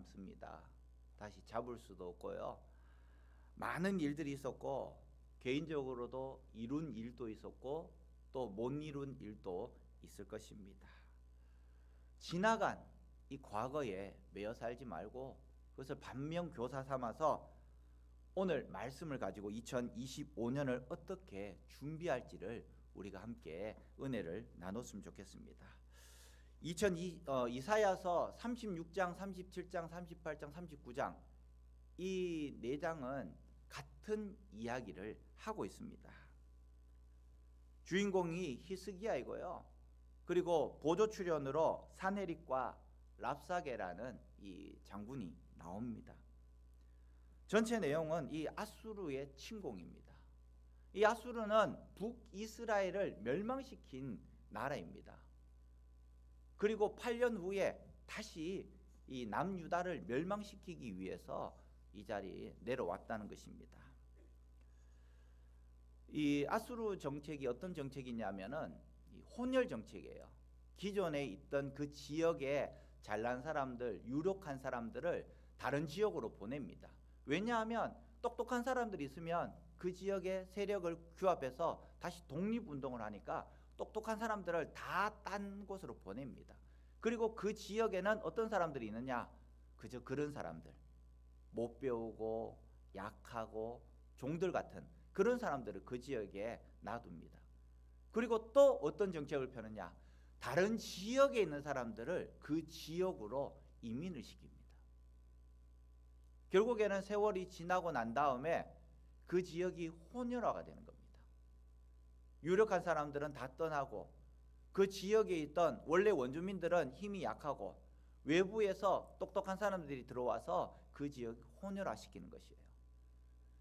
남습니다. 다시 잡을 수도 없고요. 많은 일들이 있었고 개인적으로도 이룬 일도 있었고 또 못 이룬 일도 있을 것입니다. 지나간 이 과거에 매여 살지 말고 그것을 반면교사 삼아서 오늘 말씀을 가지고 2025년을 어떻게 준비할지를 우리가 함께 은혜를 나눴으면 좋겠습니다. 이사야서 36장, 37장, 38장, 39장 이 네 장은 같은 이야기를 하고 있습니다. 주인공이 히스기야이고요. 그리고 보조 출연으로 사네립과 랍사게라는 이 장군이 나옵니다. 전체 내용은 이 아수르의 침공입니다. 이 아수르는 북이스라엘을 멸망시킨 나라입니다. 그리고 8년 후에 다시 이 남유다를 멸망시키기 위해서 이 자리에 내려왔다는 것입니다. 이 아수르 정책이 어떤 정책이냐면은 이 혼혈 정책이에요. 기존에 있던 그 지역에 잘난 사람들, 유력한 사람들을 다른 지역으로 보냅니다. 왜냐하면 똑똑한 사람들이 있으면 그 지역의 세력을 규합해서 다시 독립운동을 하니까 똑똑한 사람들을 다 딴 곳으로 보냅니다. 그리고 그 지역에는 어떤 사람들이 있느냐? 그저 그런 사람들, 못 배우고 약하고 종들 같은 그런 사람들을 그 지역에 놔둡니다. 그리고 또 어떤 정책을 펴느냐? 다른 지역에 있는 사람들을 그 지역으로 이민을 시킵니다. 결국에는 세월이 지나고 난 다음에 그 지역이 혼혈화가 되는 겁니다. 유력한 사람들은 다 떠나고 그 지역에 있던 원래 원주민들은 힘이 약하고 외부에서 똑똑한 사람들이 들어와서 그 지역을 혼혈화시키는 것이에요.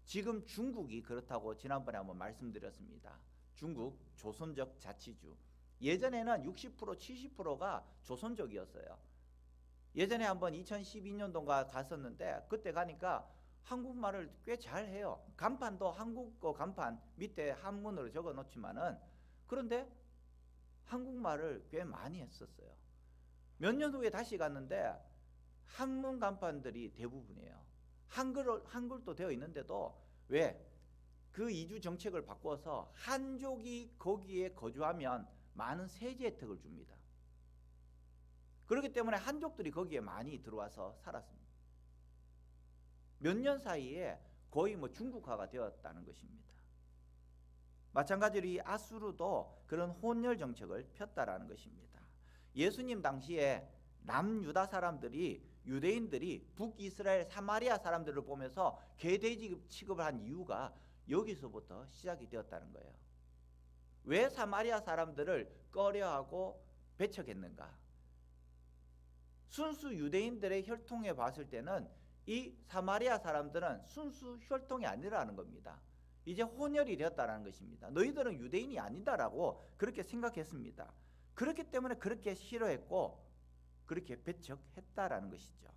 지금 중국이 그렇다고 지난번에 한번 말씀드렸습니다. 중국 조선족 자치주. 예전에는 60% 70%가 조선족이었어요. 예전에 한번 2012년도인가 갔었는데 그때 가니까 한국말을 꽤 잘해요. 간판도 한국어 간판 밑에 한문으로 적어 놓지만은 그런데 한국말을 꽤 많이 했었어요. 몇 년 후에 다시 갔는데 한문 간판들이 대부분이에요. 한글도 되어 있는데도 왜? 그 이주 정책을 바꿔서 한족이 거기에 거주하면 많은 세제 혜택을 줍니다. 그렇기 때문에 한족들이 거기에 많이 들어와서 살았습니다. 몇 년 사이에 거의 중국화가 되었다는 것입니다. 마찬가지로 이 아수르도 그런 혼혈 정책을 폈다라는 것입니다. 예수님 당시에 남유다 사람들이 유대인들이 북이스라엘 사마리아 사람들을 보면서 개돼지 취급을 한 이유가 여기서부터 시작이 되었다는 거예요. 왜 사마리아 사람들을 꺼려하고 배척했는가? 순수 유대인들의 혈통에 봤을 때는 이 사마리아 사람들은 순수 혈통이 아니라는 겁니다. 이제 혼혈이 되었다는 것입니다. 너희들은 유대인이 아니다라고 그렇게 생각했습니다. 그렇기 때문에 그렇게 싫어했고 그렇게 배척했다라는 것이죠.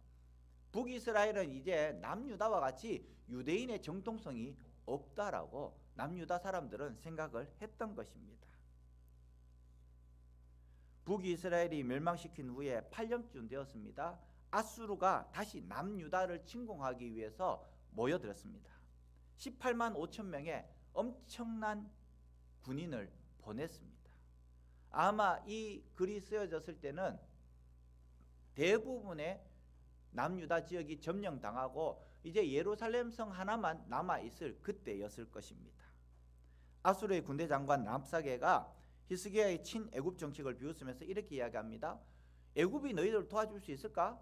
북이스라엘은 이제 남유다와 같이 유대인의 정통성이 없다라고 남유다 사람들은 생각을 했던 것입니다. 북이스라엘이 멸망시킨 후에 8년쯤 되었습니다. 아수르가 다시 남유다를 침공하기 위해서 모여들었습니다. 18만 5천 명의 엄청난 군인을 보냈습니다. 아마 이 글이 쓰여졌을 때는 대부분의 남유다 지역이 점령당하고 이제 예루살렘 성 하나만 남아있을 그때였을 것입니다. 아수르의 군대 장관 랍사게가 히스기야의 친애굽 정책을 비웃으면서 이렇게 이야기합니다. 애굽이 너희들을 도와줄 수 있을까?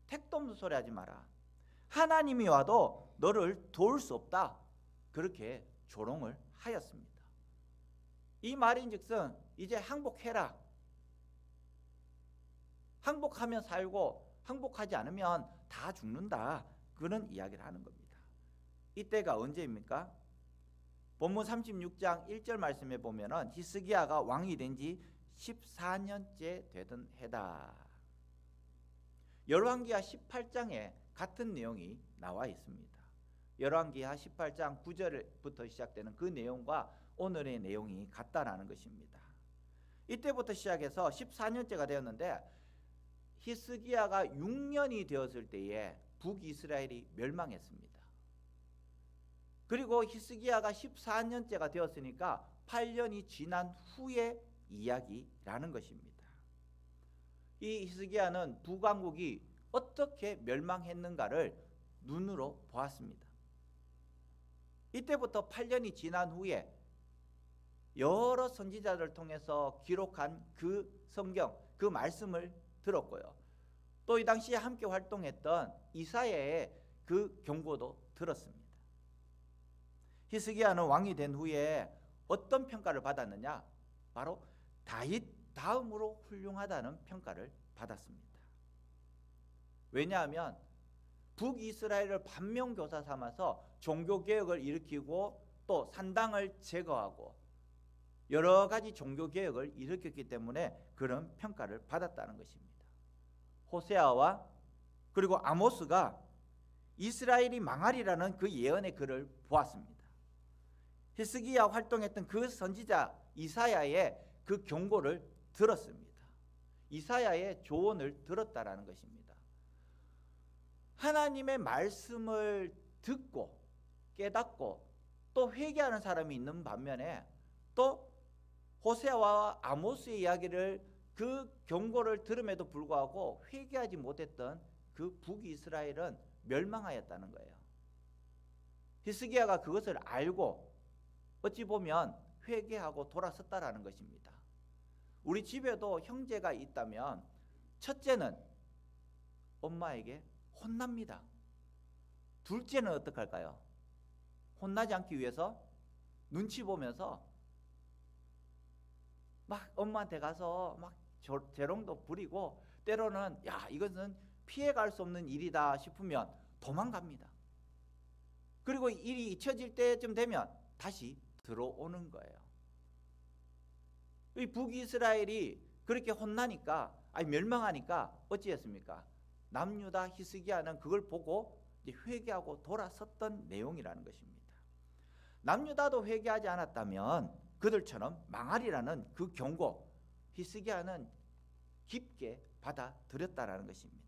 택도 없는 소리 하지 마라. 하나님이 와도 너를 도울 수 없다. 그렇게 조롱을 하였습니다. 이 말인즉슨 이제 항복해라. 항복하면 살고 항복하지 않으면 다 죽는다. 그런 이야기를 하는 겁니다. 이때가 언제입니까? 본문 36장 1절 말씀에 보면은 히스기야가 왕이 된 지 14년째 되던 해다. 열왕기하 18장에 같은 내용이 나와 있습니다. 열왕기하 18장 9절부터 시작되는 그 내용과 오늘의 내용이 같다라는 것입니다. 이때부터 시작해서 14년째가 되었는데 히스기야가 6년이 되었을 때에 북이스라엘이 멸망했습니다. 그리고 히스기야가 14년째가 되었으니까 8년이 지난 후의 이야기라는 것입니다. 이 히스기야는 북왕국이 어떻게 멸망했는가를 눈으로 보았습니다. 이때부터 8년이 지난 후에 여러 선지자들을 통해서 기록한 그 성경, 그 말씀을 들었고요. 또 이 당시에 함께 활동했던 이사야의 그 경고도 들었습니다. 히스기야는 왕이 된 후에 어떤 평가를 받았느냐? 바로 다윗 다음으로 훌륭하다는 평가를 받았습니다. 왜냐하면 북이스라엘을 반면교사 삼아서 종교개혁을 일으키고 또 산당을 제거하고 여러 가지 종교개혁을 일으켰기 때문에 그런 평가를 받았다는 것입니다. 호세아와 그리고 아모스가 이스라엘이 망하리라는 그 예언의 글을 보았습니다. 히스기야 활동했던 그 선지자 이사야의 그 경고를 들었습니다. 이사야의 조언을 들었다라는 것입니다. 하나님의 말씀을 듣고 깨닫고 또 회개하는 사람이 있는 반면에 또 호세아와 아모스의 이야기를 그 경고를 들음에도 불구하고 회개하지 못했던 그 북이스라엘은 멸망하였다는 거예요. 히스기야가 그것을 알고 어찌 보면 회개하고 돌아섰다라는 것입니다. 우리 집에도 형제가 있다면 첫째는 엄마에게 혼납니다. 둘째는 어떻게 할까요? 혼나지 않기 위해서 눈치 보면서 막 엄마한테 가서 막 재롱도 부리고 때로는 야 이것은 피해갈 수 없는 일이다 싶으면 도망갑니다. 그리고 일이 잊혀질 때쯤 되면 다시 들어오는 거예요. 이 북이스라엘이 그렇게 혼나니까 멸망하니까 어찌했습니까? 남유다 히스기야는 그걸 보고 회개하고 돌아섰던 내용이라는 것입니다. 남유다도 회개하지 않았다면 그들처럼 망하리라는 그 경고 히스기야는 깊게 받아들였다라는 것입니다.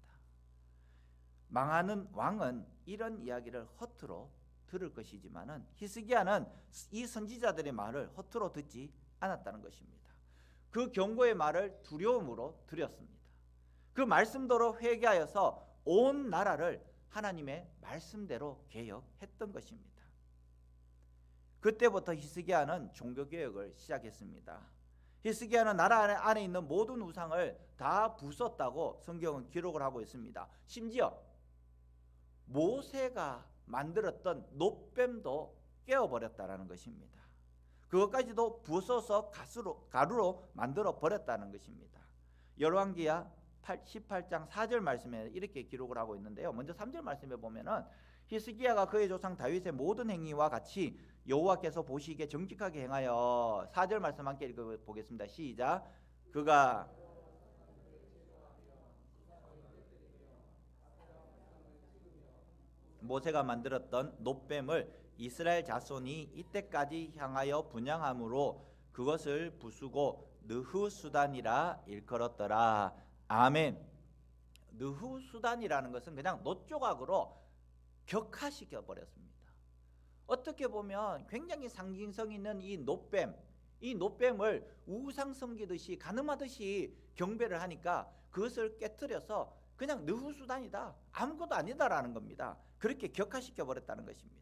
망하는 왕은 이런 이야기를 허투루 들을 것이지만은 히스기야는 이 선지자들의 말을 허투루 듣지 않았다는 것입니다. 그 경고의 말을 두려움으로 들였습니다. 그 말씀대로 회개하여서 온 나라를 하나님의 말씀대로 개혁했던 것입니다. 그때부터 히스기야는 종교개혁을 시작했습니다. 히스기야는 나라 안에 있는 모든 우상을 다 부쉈다고 성경은 기록을 하고 있습니다. 심지어 모세가 만들었던 놋뱀도 깨어버렸다는 것입니다. 그것까지도 부숴서 가루로 만들어 버렸다는 것입니다. 열왕기야 18장 4절 말씀에 이렇게 기록을 하고 있는데요. 먼저 3절 말씀에 보면은 히스기야가 그의 조상 다윗의 모든 행위와 같이 여호와께서 보시기에 정직하게 행하여 4절 말씀 함께 읽어보겠습니다. 시작. 그가 모세가 만들었던 놋뱀을 이스라엘 자손이 이때까지 향하여 분향함으로 그것을 부수고 느후수단이라 일컬었더라. 아멘. 느후수단이라는 것은 그냥 놋조각으로 격화시켜 버렸습니다. 어떻게 보면 굉장히 상징성 있는 이 놋뱀을 우상 섬기듯이 가늠하듯이 경배를 하니까 그것을 깨뜨려서 그냥 느후수단이다, 아무것도 아니다라는 겁니다. 그렇게 격화시켜 버렸다는 것입니다.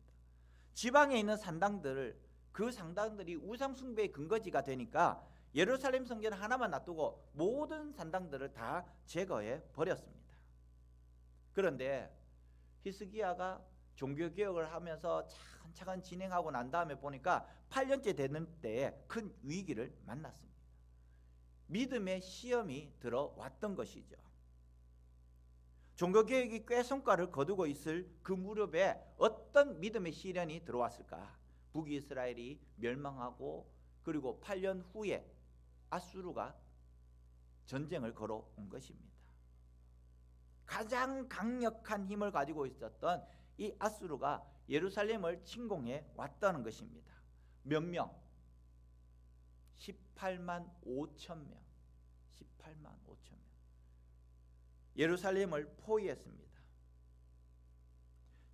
지방에 있는 산당들, 그 산당들이 우상 숭배의 근거지가 되니까 예루살렘 성전 하나만 놔두고 모든 산당들을 다 제거해 버렸습니다. 그런데 히스기야가 종교개혁을 하면서 차근차근 진행하고 난 다음에 보니까 8년째 되는 때에 큰 위기를 만났습니다. 믿음의 시험이 들어왔던 것이죠. 종교개혁이 꽤 성과를 거두고 있을 그 무렵에 어떤 믿음의 시련이 들어왔을까? 북이스라엘이 멸망하고 그리고 8년 후에 아수르가 전쟁을 걸어온 것입니다. 가장 강력한 힘을 가지고 있었던 이 아수르가 예루살렘을 침공해 왔다는 것입니다. 몇 명? 18만 5천 명. 18만 5천 명. 예루살렘을 포위했습니다.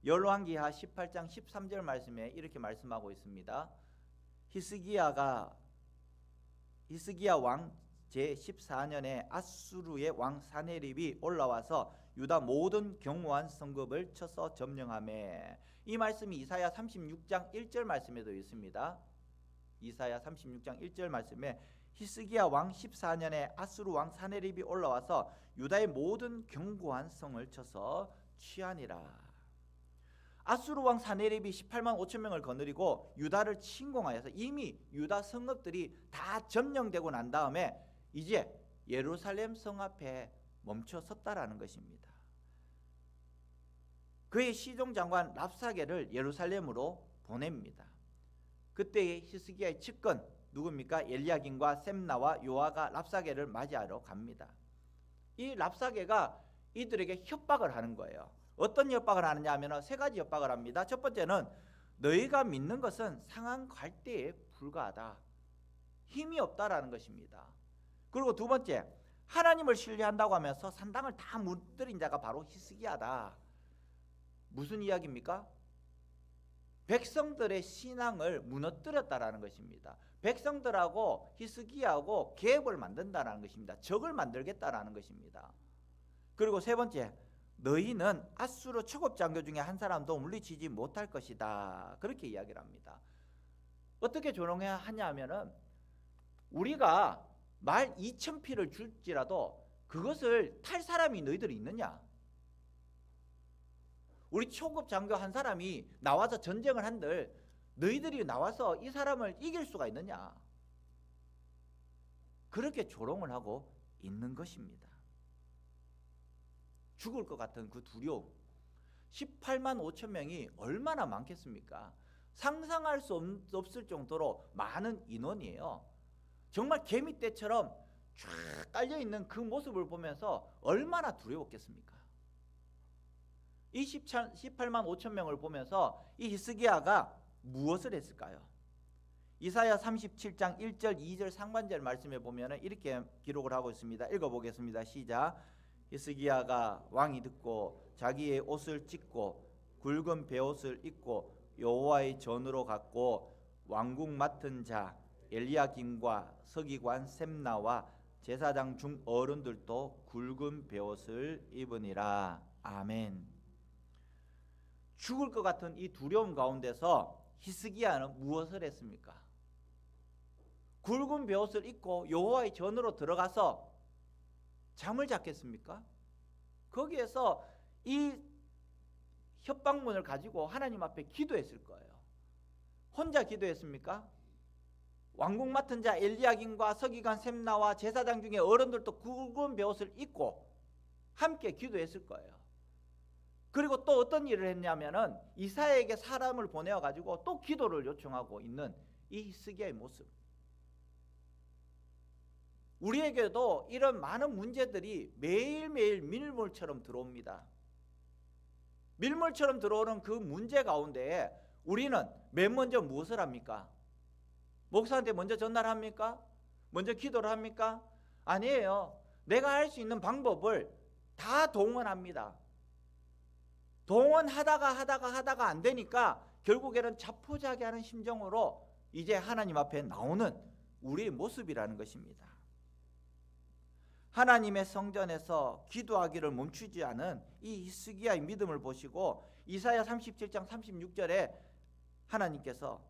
열왕기하 18장 13절 말씀에 이렇게 말씀하고 있습니다. 히스기야 왕 제14년에 아수르의 왕 사네립이 올라와서 유다 모든 경호원 성읍을 쳐서 점령하매. 이 말씀이 이사야 36장 1절 말씀에도 있습니다. 이사야 36장 1절 말씀에 히스기야 왕 14년에 아수르 왕 사네립이 올라와서 유다의 모든 견고한 성을 쳐서 취하니라. 아수르 왕 사네립이 18만 5천 명을 거느리고 유다를 침공하여서 이미 유다 성읍들이 다 점령되고 난 다음에 이제 예루살렘 성 앞에 멈춰 섰다라는 것입니다. 그의 시종장관 랍사게를 예루살렘으로 보냅니다. 그때 히스기야의 측근 누굽니까? 엘리야김과 셈나와 요아가 랍사게를 맞이하러 갑니다. 이 랍사게가 이들에게 협박을 하는 거예요. 어떤 협박을 하느냐 하면 세 가지 협박을 합니다. 첫 번째는 너희가 믿는 것은 상한 갈대에 불과하다. 힘이 없다라는 것입니다. 그리고 두 번째, 하나님을 신뢰한다고 하면서 산당을 다 무너뜨린 자가 바로 히스기야다. 무슨 이야기입니까? 백성들의 신앙을 무너뜨렸다라는 것입니다. 백성들하고 히스기야하고 계획을 만든다라는 것입니다. 적을 만들겠다라는 것입니다. 그리고 세 번째, 너희는 아수르 초급 장교 중에 한 사람도 물리치지 못할 것이다. 그렇게 이야기를 합니다. 어떻게 조롱해야 하냐 하면은 우리가 말 2,000피를 줄지라도 그것을 탈 사람이 너희들이 있느냐? 우리 초급 장교 한 사람이 나와서 전쟁을 한들 너희들이 나와서 이 사람을 이길 수가 있느냐? 그렇게 조롱을 하고 있는 것입니다. 죽을 것 같은 그 두려움. 18만 5천 명이 얼마나 많겠습니까? 상상할 수 없을 정도로 많은 인원이에요. 정말 개미떼처럼 쫙 깔려있는 그 모습을 보면서 얼마나 두려웠겠습니까? 이 18만 5천 명을 보면서 이 히스기야가 무엇을 했을까요? 이사야 37장 1절 2절 상반절 말씀에 보면 이렇게 기록을 하고 있습니다. 읽어보겠습니다. 시작. 히스기야가 왕이 듣고 자기의 옷을 찢고 굵은 베옷을 입고 여호와의 전으로 갔고 왕궁 맡은 자 엘리야김과 서기관 셈나와 제사장 중 어른들도 굵은 베옷을 입으니라. 아멘. 죽을 것 같은 이 두려움 가운데서 히스기야는 무엇을 했습니까? 굵은 베옷을 입고 여호와의 전으로 들어가서 잠을 잤겠습니까? 거기에서 이 협박문을 가지고 하나님 앞에 기도했을 거예요. 혼자 기도했습니까? 왕궁 맡은 자 엘리야김과 서기관 셈나와 제사장 중에 어른들도 굵은 베옷을 입고 함께 기도했을 거예요. 그리고 또 어떤 일을 했냐면은 이사야에게 사람을 보내어 가지고 또 기도를 요청하고 있는 이 히스기야의 모습. 우리에게도 이런 많은 문제들이 매일매일 밀물처럼 들어옵니다. 밀물처럼 들어오는 그 문제 가운데 우리는 맨 먼저 무엇을 합니까? 목사한테 먼저 전달합니까? 먼저 기도를 합니까? 아니에요. 내가 할 수 있는 방법을 다 동원합니다. 동원하다가 안 되니까 결국에는 자포자기하는 심정으로 이제 하나님 앞에 나오는 우리의 모습이라는 것입니다. 하나님의 성전에서 기도하기를 멈추지 않은 이 히스기야의 믿음을 보시고 이사야 37장 36절에 하나님께서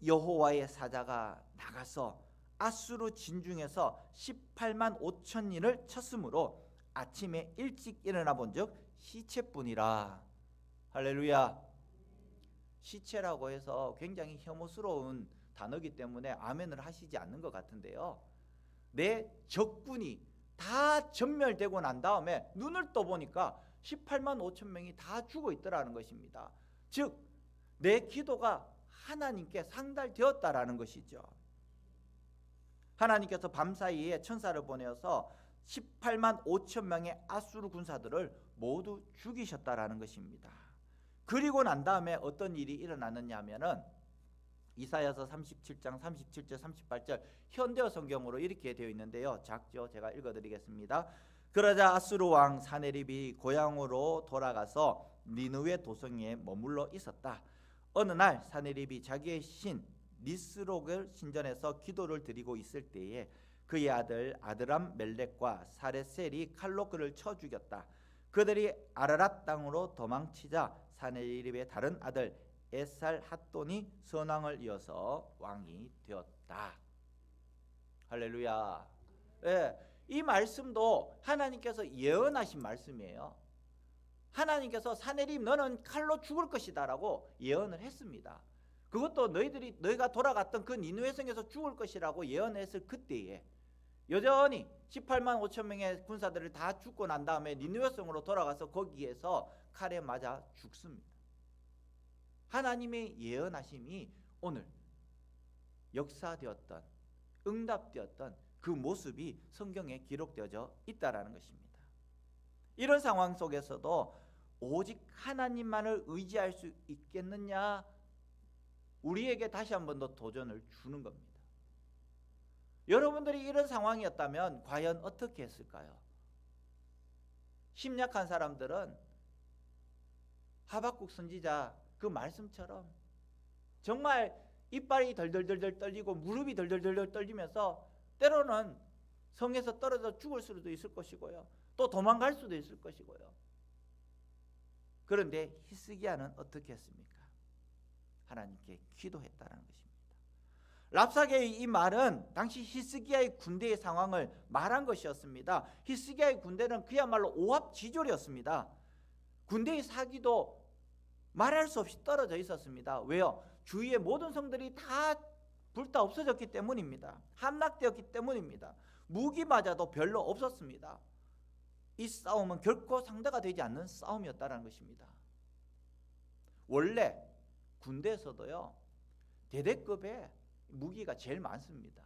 여호와의 사자가 나가서 아수르 진중에서 18만 5천인을 쳤으므로 아침에 일찍 일어나 본즉 시체뿐이라. 할렐루야. 시체라고 해서 굉장히 혐오스러운 단어이기 때문에 아멘을 하시지 않는 것 같은데요, 내 적군이 다 전멸되고 난 다음에 눈을 떠보니까 18만 5천 명이 다 죽어 있더라는 것입니다. 즉 내 기도가 하나님께 상달되었다라는 것이죠. 하나님께서 밤사이에 천사를 보내어서 18만 5천 명의 아수르 군사들을 모두 죽이셨다라는 것입니다. 그리고 난 다음에 어떤 일이 일어났느냐 하면은 이사야서 37장 37절 38절 현대어 성경으로 이렇게 되어 있는데요, 작죠? 제가 읽어드리겠습니다. 그러자 아수르 왕 사네립이 고향으로 돌아가서 니느웨 도성에 머물러 있었다. 어느 날 사네립이 자기의 신 니스록을 신전에서 기도를 드리고 있을 때에 그의 아들 아드람 멜렉과 사레셀이 칼로 그를 쳐 죽였다. 그들이 아라랏 땅으로 도망치자 사네립의 다른 아들 에살 핫돈이 선왕을 이어서 왕이 되었다. 할렐루야. 예, 이 말씀도 하나님께서 예언하신 말씀이에요. 하나님께서 사네립 너는 칼로 죽을 것이다라고 예언을 했습니다. 그것도 너희가 돌아갔던 그 니느웨 성에서 죽을 것이라고 예언했을 그때에 여전히 18만 5천 명의 군사들을 다 죽고 난 다음에 니느웨 성으로 돌아가서 거기에서 칼에 맞아 죽습니다. 하나님의 예언하심이 오늘 역사되었던, 응답되었던 그 모습이 성경에 기록되어져 있다라는 것입니다. 이런 상황 속에서도 오직 하나님만을 의지할 수 있겠느냐, 우리에게 다시 한 번 더 도전을 주는 겁니다. 여러분들이 이런 상황이었다면 과연 어떻게 했을까요? 심약한 사람들은 하박국 선지자 그 말씀처럼 정말 이빨이 덜덜덜덜 떨리고 무릎이 덜덜덜덜 떨리면서 때로는 성에서 떨어져 죽을 수도 있을 것이고요, 또 도망갈 수도 있을 것이고요. 그런데 히스기야는 어떻게 했습니까? 하나님께 기도했다는 것입니다. 랍사게의 이 말은 당시 히스기야의 군대의 상황을 말한 것이었습니다. 히스기야의 군대는 그야말로 오합지졸이었습니다. 군대의 사기도 말할 수 없이 떨어져 있었습니다. 왜요? 주위의 모든 성들이 다 불타 없어졌기 때문입니다. 함락되었기 때문입니다. 무기마저도 별로 없었습니다. 이 싸움은 결코 상대가 되지 않는 싸움이었다는 것입니다. 원래 군대에서도요, 대대급의 무기가 제일 많습니다.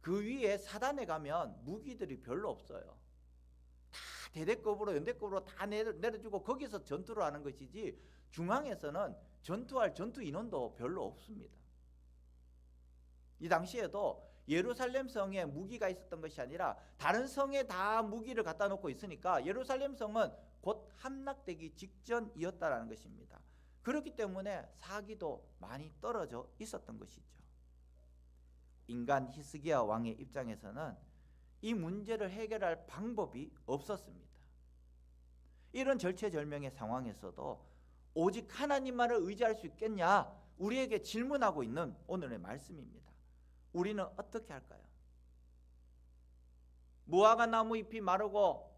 그 위에 사단에 가면 무기들이 별로 없어요. 다 대대급으로 연대급으로 다 내려주고 거기서 전투를 하는 것이지 중앙에서는 전투할 전투 인원도 별로 없습니다. 이 당시에도 예루살렘 성에 무기가 있었던 것이 아니라 다른 성에 다 무기를 갖다 놓고 있으니까 예루살렘 성은 곧 함락되기 직전이었다라는 것입니다. 그렇기 때문에 사기도 많이 떨어져 있었던 것이죠. 인간 히스기야 왕의 입장에서는 이 문제를 해결할 방법이 없었습니다. 이런 절체절명의 상황에서도 오직 하나님만을 의지할 수 있겠냐, 우리에게 질문하고 있는 오늘의 말씀입니다. 우리는 어떻게 할까요? 무화과 나무 잎이 마르고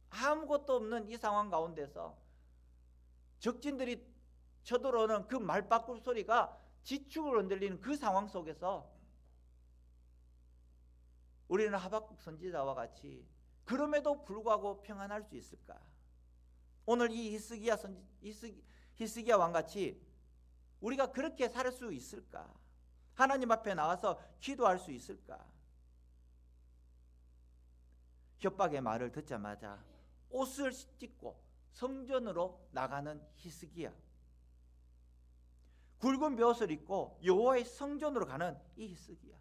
아무것도 없는 이 상황 가운데서 적진들이 쳐들어오는 그 말바꿀 소리가 지축을 흔들리는 그 상황 속에서 우리는 하박국 선지자와 같이 그럼에도 불구하고 평안할 수 있을까? 오늘 이 히스기야 왕같이 우리가 그렇게 살 수 있을까? 하나님 앞에 나와서 기도할 수 있을까? 협박의 말을 듣자마자 옷을 찢고 성전으로 나가는 히스기야, 굵은 벼옷을 입고 여호와의 성전으로 가는 이 히스기야.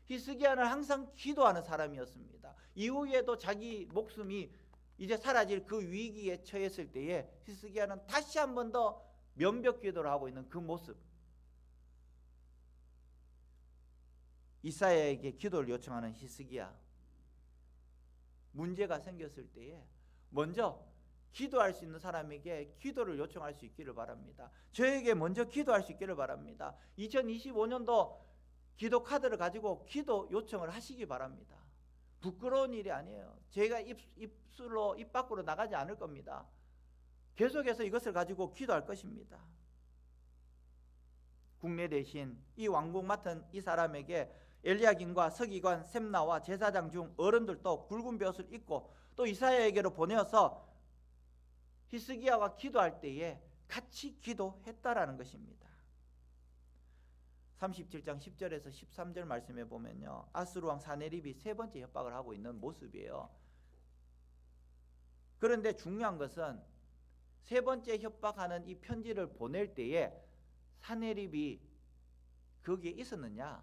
히스기야는 항상 기도하는 사람이었습니다. 이후에도 자기 목숨이 이제 사라질 그 위기에 처했을 때에 히스기야는 다시 한 번 더 면벽 기도를 하고 있는 그 모습, 이사야에게 기도를 요청하는 히스기야, 문제가 생겼을 때에 먼저 기도할 수 있는 사람에게 기도를 요청할 수 있기를 바랍니다. 저에게 먼저 기도할 수 있기를 바랍니다. 2025년도 기도 카드를 가지고 기도 요청을 하시기 바랍니다. 부끄러운 일이 아니에요. 제가 입 밖으로 나가지 않을 겁니다. 계속해서 이것을 가지고 기도할 것입니다. 국내 대신 이 왕국 맡은 이 사람에게 엘리야김과 서기관 셈나와 제사장 중 어른들도 굵은 벼옷을 입고 또 이사야에게로 보내어서 히스기야가 기도할 때에 같이 기도했다라는 것입니다. 37장 10절에서 13절 말씀에 보면요, 아수르 왕 사네립이 세 번째 협박을 하고 있는 모습이에요. 그런데 중요한 것은 세 번째 협박하는 이 편지를 보낼 때에 사네립이 거기에 있었느냐?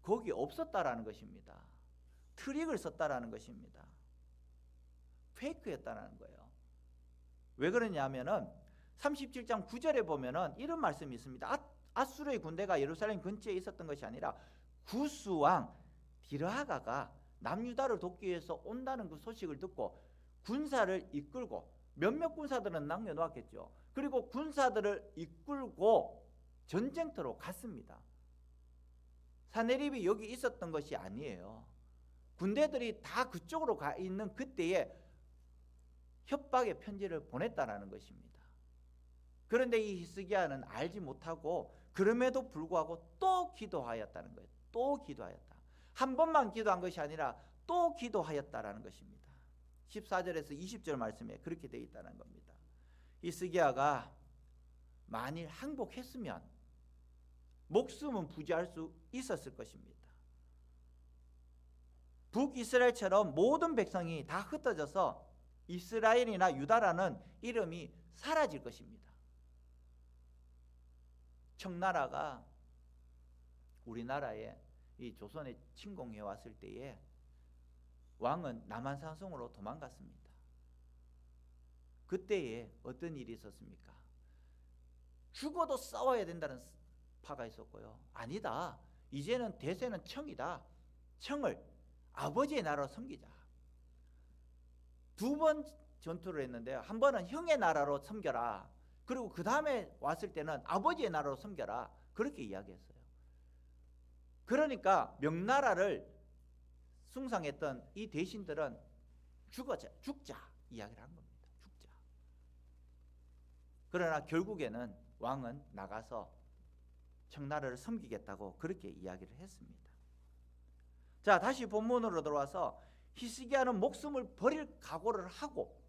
거기 없었다라는 것입니다. 트릭을 썼다라는 것입니다. 페이크였다라는 거예요. 왜 그러냐면은 37장 9절에 보면은 이런 말씀이 있습니다. 아수르의 군대가 예루살렘 근처에 있었던 것이 아니라 구스왕 디르하가가 남유다를 돕기 위해서 온다는 그 소식을 듣고 군사를 이끌고, 몇몇 군사들은 남겨놓았겠죠. 그리고 군사들을 이끌고 전쟁터로 갔습니다. 사네립이 여기 있었던 것이 아니에요. 군대들이 다 그쪽으로 가 있는 그때에 협박의 편지를 보냈다라는 것입니다. 그런데 이 히스기야는 알지 못하고 그럼에도 불구하고 또 기도하였다는 거예요. 또 기도하였다. 한 번만 기도한 것이 아니라 또 기도하였다라는 것입니다. 14절에서 20절 말씀에 그렇게 되어 있다는 겁니다. 히스기야가 만일 항복했으면 목숨은 부지할 수 있었을 것입니다. 북이스라엘처럼 모든 백성이 다 흩어져서 이스라엘이나 유다라는 이름이 사라질 것입니다. 청나라가 우리나라에 이 조선에 침공해 왔을 때에 왕은 남한산성으로 도망갔습니다. 그때에 어떤 일이 있었습니까? 죽어도 싸워야 된다는 파가 있었고요. 아니다, 이제는 대세는 청이다. 청을 아버지의 나라로 섬기자. 두 번 전투를 했는데 한 번은 형의 나라로 섬겨라. 그리고 그 다음에 왔을 때는 아버지의 나라로 섬겨라. 그렇게 이야기했어요. 그러니까 명나라를 숭상했던 이 대신들은 죽자 이야기를 한 겁니다. 죽자. 그러나 결국에는 왕은 나가서 청나라를 섬기겠다고 그렇게 이야기를 했습니다. 자, 다시 본문으로 들어와서 히스기야는 목숨을 버릴 각오를 하고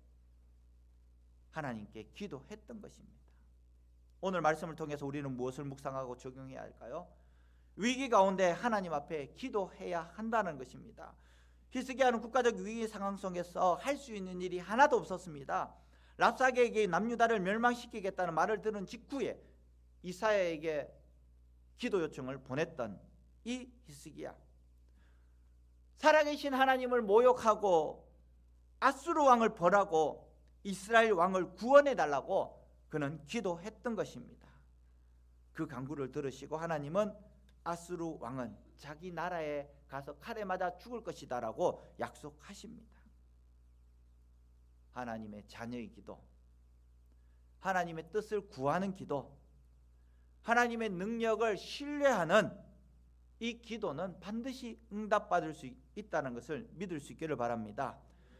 하나님께 기도했던 것입니다. 오늘 말씀을 통해서 우리는 무엇을 묵상하고 적용해야 할까요? 위기 가운데 하나님 앞에 기도해야 한다는 것입니다. 히스기야는 국가적 위기 상황 속에서 할 수 있는 일이 하나도 없었습니다. 랍사게에게 남유다를 멸망시키겠다는 말을 들은 직후에 이사야에게 기도 요청을 보냈던 이 히스기야, 살아계신 하나님을 모욕하고 아수르 왕을 벌하고 이스라엘 왕을 구원해 달라고 그는 기도했던 것입니다. 그 간구를 들으시고 하나님은 아수르 왕은 자기 나라에 가서 칼에 맞아 죽을 것이다라고 약속하십니다. 하나님의 자녀의 기도, 하나님의 뜻을 구하는 기도, 하나님의 능력을 신뢰하는 이 기도는 반드시 응답받을 수 있다는 것을 믿을 수 있기를 바랍니다.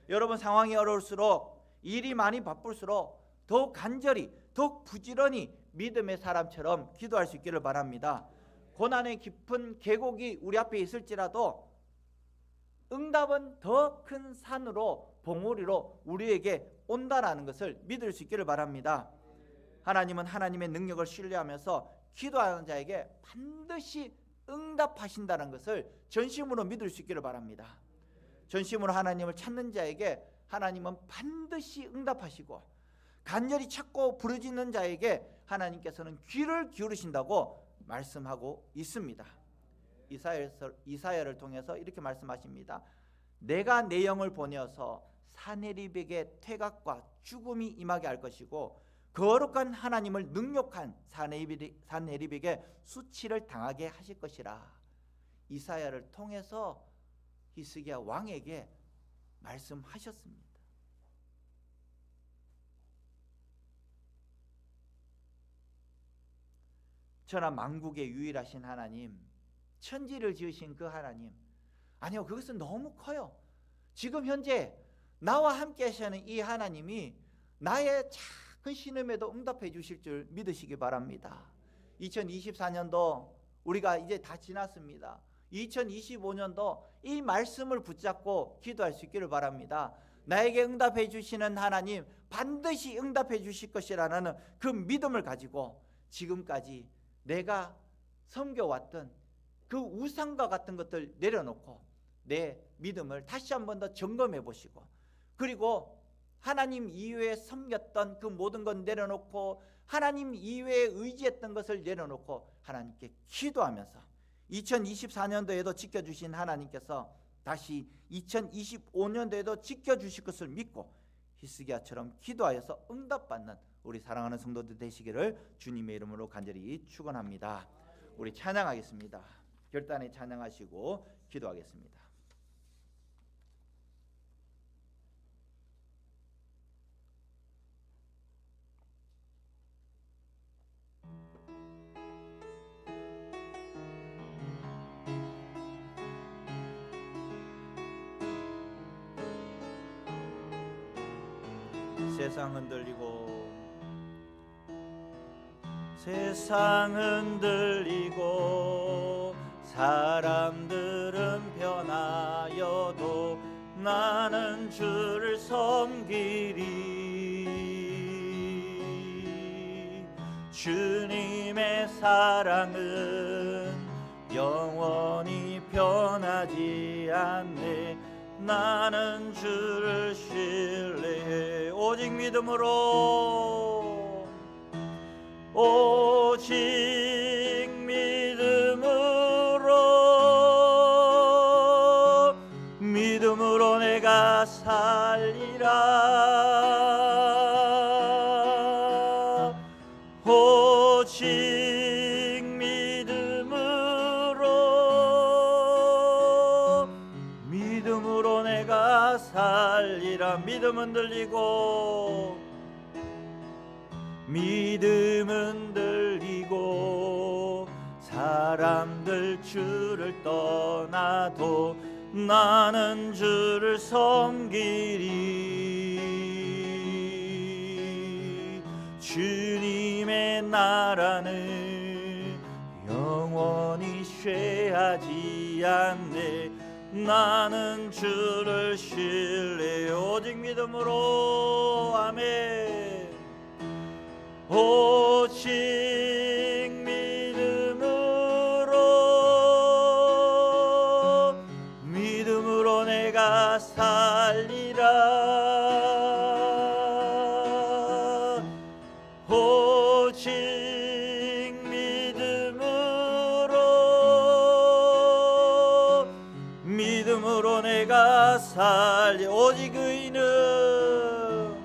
여러분, 상황이 어려울수록, 일이 많이 바쁠수록 더욱 간절히, 더욱 부지런히 믿음의 사람처럼 기도할 수 있기를 바랍니다. 고난의 깊은 계곡이 우리 앞에 있을지라도 응답은 더 큰 산으로, 봉우리로 우리에게 온다라는 것을 믿을 수 있기를 바랍니다. 하나님은 하나님의 능력을 신뢰하면서 기도하는 자에게 반드시 응답하신다는 것을 전심으로 믿을 수 있기를 바랍니다. 전심으로 하나님을 찾는 자에게 하나님은 반드시 응답하시고, 간절히 찾고 부르짖는 자에게 하나님께서는 귀를 기울이신다고 말씀하고 있습니다. 이사야를 통해서 이렇게 말씀하십니다. 내가 내 영을 보내어서 사네립에게 퇴각과 죽음이 임하게 할 것이고 거룩한 하나님을 능욕한 사네립에게 수치를 당하게 하실 것이라. 이사야를 통해서 히스기야 왕에게 말씀하셨습니다. 천하 만국의 유일하신 하나님, 천지를 지으신 그 하나님, 아니요, 그것은 너무 커요. 지금 현재 나와 함께 하시는 이 하나님이 나의 작은 신음에도 응답해 주실 줄 믿으시기 바랍니다. 2024년도 우리가 이제 다 지났습니다. 2025년도 이 말씀을 붙잡고 기도할 수 있기를 바랍니다. 나에게 응답해 주시는 하나님 반드시 응답해 주실 것이라는 그 믿음을 가지고 지금까지 내가 섬겨왔던 그 우상과 같은 것들 내려놓고 내 믿음을 다시 한 번 더 점검해 보시고, 그리고 하나님 이외에 섬겼던 그 모든 것 내려놓고 하나님 이외에 의지했던 것을 내려놓고 하나님께 기도하면서 2024년도에도 지켜주신 하나님께서 다시 2025년도에도 지켜주실 것을 믿고 히스기야처럼 기도하여서 응답받는 우리 사랑하는 성도들 되시기를 주님의 이름으로 간절히 축원합니다. 우리 찬양하겠습니다. 결단에 찬양하시고 기도하겠습니다. 세상 흔들리고 세상 흔들리고 사람들은 변하여도 나는 주를 섬기리. 주님의 사랑은 영원히 변하지 않네. 나는 주를 신뢰해. 오직 믿음으로 오직 믿음으로 내가 살리라. 오직 믿음으로 내가 살리라. 믿음은 들리고 사람들 주를 떠나도 나는 주를 섬기리. 주님의 나라는 영원히 쇠하지 않네. 나는 주를 신뢰. 오직 믿음으로. 아멘. 오직 믿음으로 내가 살리라. 오직 믿음으로 내가 살리. 오직 의인은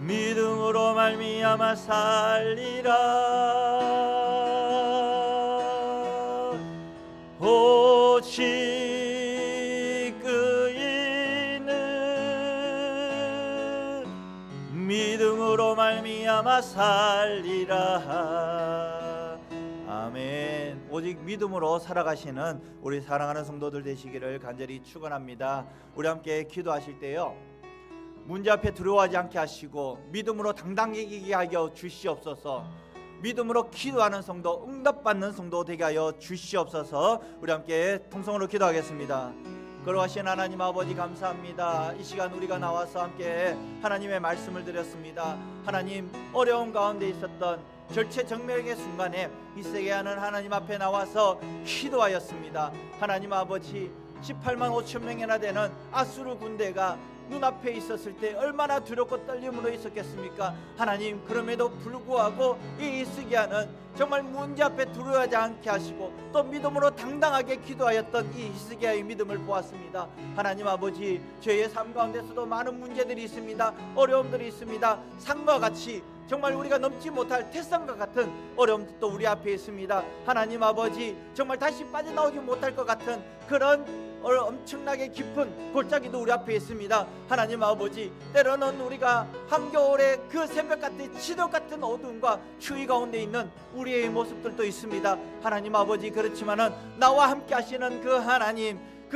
믿음으로 말미암아 살리라. 오직 의인은 믿음으로 말미암아 살리라. 아멘. 오직 믿음으로 살아가시는 우리 사랑하는 성도들 되시기를 간절히 축원합니다. 우리 함께 기도하실 때요, 문제 앞에 두려워하지 않게 하시고 믿음으로 당당히 이기게 하여 주시옵소서. 믿음으로 기도하는 성도, 응답받는 성도 되게 하여 주시옵소서. 우리 함께 통성으로 기도하겠습니다. 거룩하신 하나님 아버지, 감사합니다. 이 시간 우리가 나와서 함께 하나님의 말씀을 드렸습니다. 하나님, 어려운 가운데 있었던 절체절명의 순간에 히스기야는 하나님 앞에 나와서 기도하였습니다. 하나님 아버지, 18만 5천 명이나 되는 아수르 군대가 눈앞에 있었을 때 얼마나 두렵고 떨림으로 있었겠습니까? 하나님, 그럼에도 불구하고 이 히스기야는 정말 문제 앞에 두려워하지 않게 하시고 또 믿음으로 당당하게 기도하였던 이 히스기야의 믿음을 보았습니다. 하나님 아버지, 저희의 삶 가운데서도 많은 문제들이 있습니다. 어려움들이 있습니다. 산과 같이 정말 우리가 넘지 못할 태산과 같은 어려움도 우리 앞에 있습니다. 하나님 아버지, 정말 다시 빠져나오지 못할 것 같은 그런 엄청나게 깊은 골짜기도 우리 앞에 있습니다. 하나님 아버지, 때로는 우리가 한겨울의 그 새벽같은 지독 같은 어두움과 추위 가운데 있는 우리의 모습들도 있습니다. 하나님 아버지, 그렇지만은 나와 함께 하시는 그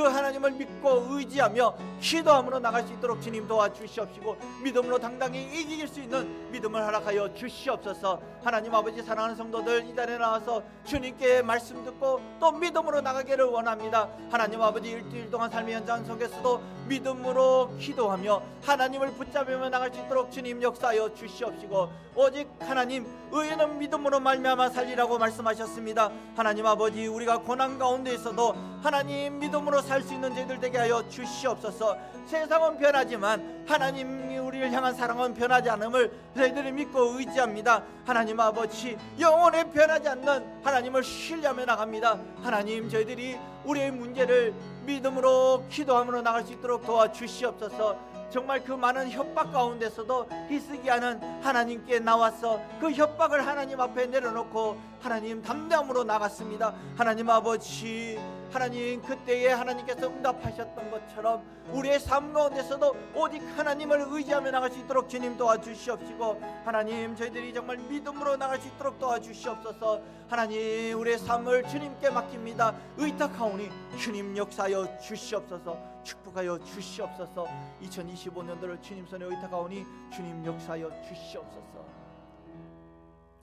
하나님을 믿고 의지하며 기도함으로 나갈 수 있도록 주님 도와주시옵시고 믿음으로 당당히 이길 수 있는 믿음을 허락하여 주시옵소서. 하나님 아버지, 사랑하는 성도들 이 자리에 나와서 주님께 말씀 듣고 또 믿음으로 나가기를 원합니다. 하나님 아버지, 일주일 동안 삶의 현장 속에서도 믿음으로 기도하며 하나님을 붙잡으며 나갈 수 있도록 주님 역사하여 주시옵시고, 오직 하나님, 의인은 믿음으로 말미암아 살리라고 말씀하셨습니다. 하나님 아버지, 우리가 고난 가운데 있어도 하나님 믿음으로 믿음으로 살 수 있는 저희들 되게 하여 주시옵소서. 세상은 변하지만 하나님이 우리를 향한 사랑은 변하지 않음을 저희들이 믿고 의지합니다. 하나님 아버지, 영원히 변하지 않는 하나님을 신뢰하며 나갑니다. 하나님, 저희들이 우리의 문제를 믿음으로 기도함으로 나갈 수 있도록 도와주시옵소서. 정말 그 많은 협박 가운데서도 히스기야는 하나님께 나와서 그 협박을 하나님 앞에 내려놓고 하나님 담대함으로 나갔습니다. 하나님 아버지, 하나님 그때에 하나님께서 응답하셨던 것처럼 우리의 삶 가운데서도 오직 하나님을 의지하며 나갈 수 있도록 주님 도와주시옵시고, 하나님 저희들이 정말 믿음으로 나갈 수 있도록 도와주시옵소서. 하나님, 우리의 삶을 주님께 맡깁니다. 의탁하오니 주님 역사하여 주시옵소서. 축복하여 주시옵소서. 2025년도를 주님 손에 의탁하오니 주님 역사하여 주시옵소서.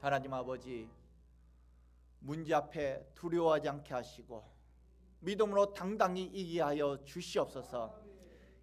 하나님 아버지, 문제 앞에 두려워하지 않게 하시고 믿음으로 당당히 이기게 하여 주시옵소서.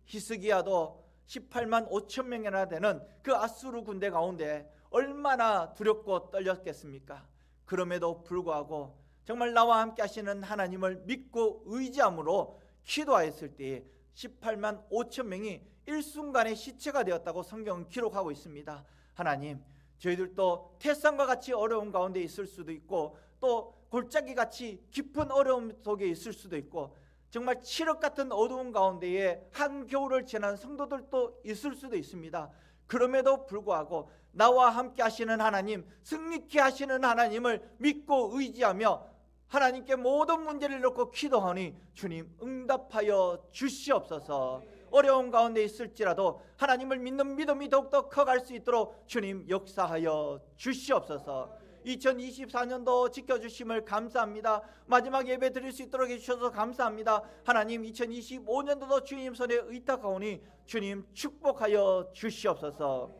히스기야도 18만 5천 명이나 되는 그 아수르 군대 가운데 얼마나 두렵고 떨렸겠습니까? 그럼에도 불구하고 정말 나와 함께 하시는 하나님을 믿고 의지함으로 기도하였을 때에 18만 5천 명이 일순간에 시체가 되었다고 성경은 기록하고 있습니다. 하나님, 저희들도 태산과 같이 어려운 가운데 있을 수도 있고 또 골짜기같이 깊은 어려움 속에 있을 수도 있고 정말 칠흑 같은 어두운 가운데에 한겨울을 지난 성도들도 있을 수도 있습니다. 그럼에도 불구하고 나와 함께 하시는 하나님, 승리케 하시는 하나님을 믿고 의지하며 하나님께 모든 문제를 놓고 기도하니 주님 응답하여 주시옵소서. 어려운 가운데 있을지라도 하나님을 믿는 믿음이 더욱더 커갈 수 있도록 주님 역사하여 주시옵소서. 2024년도 지켜주심을 감사합니다. 마지막 예배 드릴 수 있도록 해주셔서 감사합니다. 하나님, 2025년도도 주님 손에 의탁하오니 주님 축복하여 주시옵소서.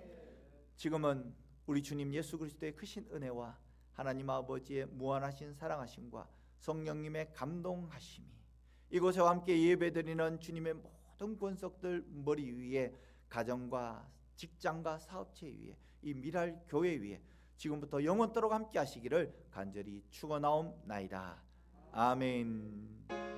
지금은 우리 주님 예수 그리스도의 크신 은혜와 하나님 아버지의 무한하신 사랑하심과 성령님의 감동하심이 이곳에와 함께 예배드리는 주님의 모든 권속들 머리 위에, 가정과 직장과 사업체 위에, 이 미랄 교회 위에 지금부터 영원토록 함께 하시기를 간절히 축원하옵나이다. 아멘.